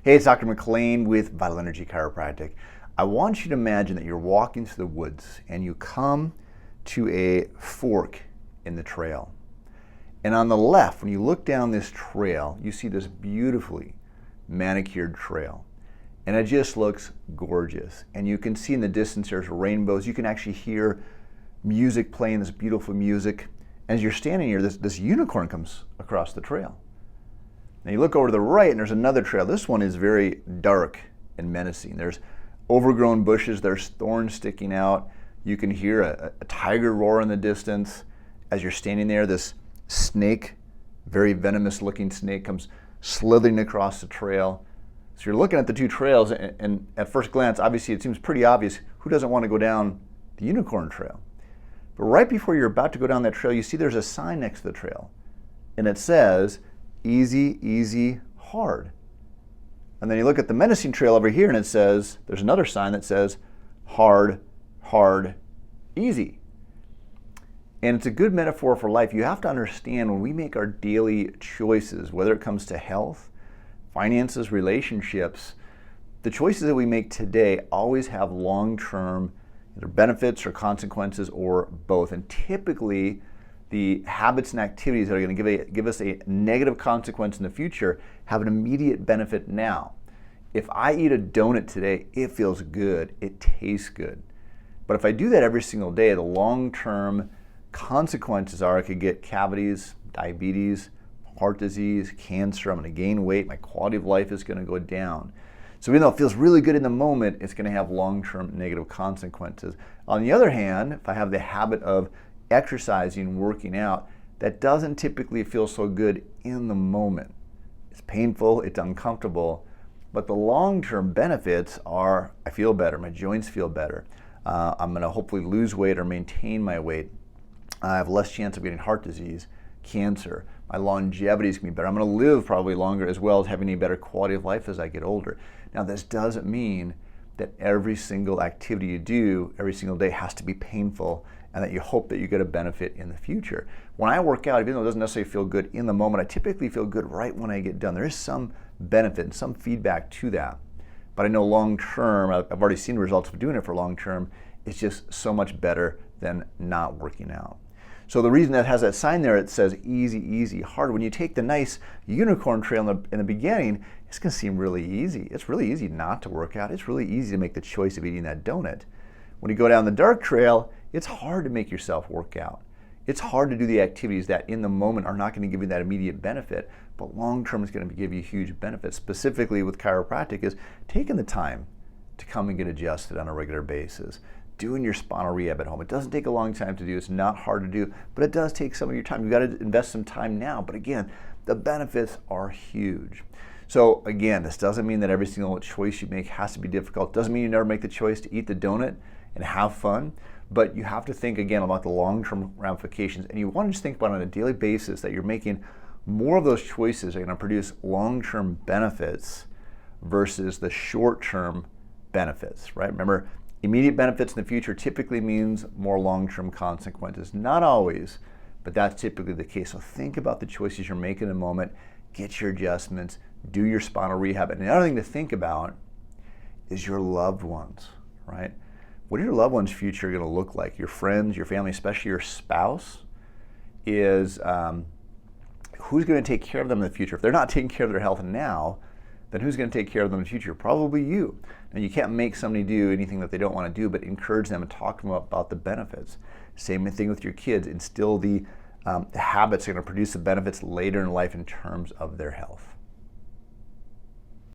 Hey, it's Dr. McLean with Vital Energy Chiropractic. I want you to imagine that you're walking through the woods and you come to a fork in the trail. And on the left, when you look down this trail, you see this beautifully manicured trail. And it just looks gorgeous. And you can see in the distance there's rainbows. You can actually hear music playing, this beautiful music. As you're standing here, this unicorn comes across the trail. Now you look over to the right and there's another trail. This one is very dark and menacing. There's overgrown bushes, there's thorns sticking out. You can hear a tiger roar in the distance. As you're standing there, this snake, very venomous looking snake, comes slithering across the trail. So you're looking at the two trails and at first glance, obviously it seems pretty obvious who doesn't want to go down the unicorn trail. But right before you're about to go down that trail, you see there's a sign next to the trail. And it says, easy, easy, hard. And then you look at the menacing trail over here and it says, there's another sign that says, hard, hard, easy. And it's a good metaphor for life. You have to understand when we make our daily choices, whether it comes to health, finances, relationships, the choices that we make today always have long-term either benefits or consequences or both. And typically, the habits and activities that are going to give us a negative consequence in the future have an immediate benefit now. If I eat a donut today, it feels good, it tastes good. But if I do that every single day, the long-term consequences are I could get cavities, diabetes, heart disease, cancer, I'm going to gain weight, my quality of life is going to go down. So even though it feels really good in the moment, it's going to have long-term negative consequences. On the other hand, if I have the habit of exercising, working out, that doesn't typically feel so good in the moment. It's painful, it's uncomfortable, but the long-term benefits are I feel better, my joints feel better, I'm going to hopefully lose weight or maintain my weight, I have less chance of getting heart disease, cancer, my longevity is going to be better, I'm going to live probably longer as well as having a better quality of life as I get older. Now this doesn't mean that every single activity you do every single day has to be painful and that you hope that you get a benefit in the future. When I work out, even though it doesn't necessarily feel good in the moment, I typically feel good right when I get done. There is some benefit and some feedback to that. But I know long term, I've already seen the results of doing it for long term, it's just so much better than not working out. So the reason that has that sign there, it says easy, easy, hard. When you take the nice unicorn trail in the beginning, it's going to seem really easy. It's really easy not to work out. It's really easy to make the choice of eating that donut. When you go down the dark trail, it's hard to make yourself work out. It's hard to do the activities that in the moment are not going to give you that immediate benefit, but long term is going to give you huge benefits. Specifically with chiropractic is taking the time to come and get adjusted on a regular basis. Doing your spinal rehab at home. It doesn't take a long time to do. It's not hard to do, but it does take some of your time. You've got to invest some time now. But again, the benefits are huge. So again, this doesn't mean that every single choice you make has to be difficult. It doesn't mean you never make the choice to eat the donut and have fun. But you have to think again about the long-term ramifications. And you want to just think about on a daily basis that you're making more of those choices that are going to produce long-term benefits versus the short-term benefits, right? Remember, immediate benefits in the future typically means more long-term consequences. Not always, but that's typically the case. So think about the choices you're making in a moment, get your adjustments, do your spinal rehab. And the other thing to think about is your loved ones, right? What are your loved ones' future going to look like? Your friends, your family, especially your spouse, is who's going to take care of them in the future? If they're not taking care of their health now, then who's going to take care of them in the future? Probably you. And you can't make somebody do anything that they don't want to do, but encourage them and talk to them about the benefits. Same thing with your kids. Instill the habits that are going to produce the benefits later in life in terms of their health.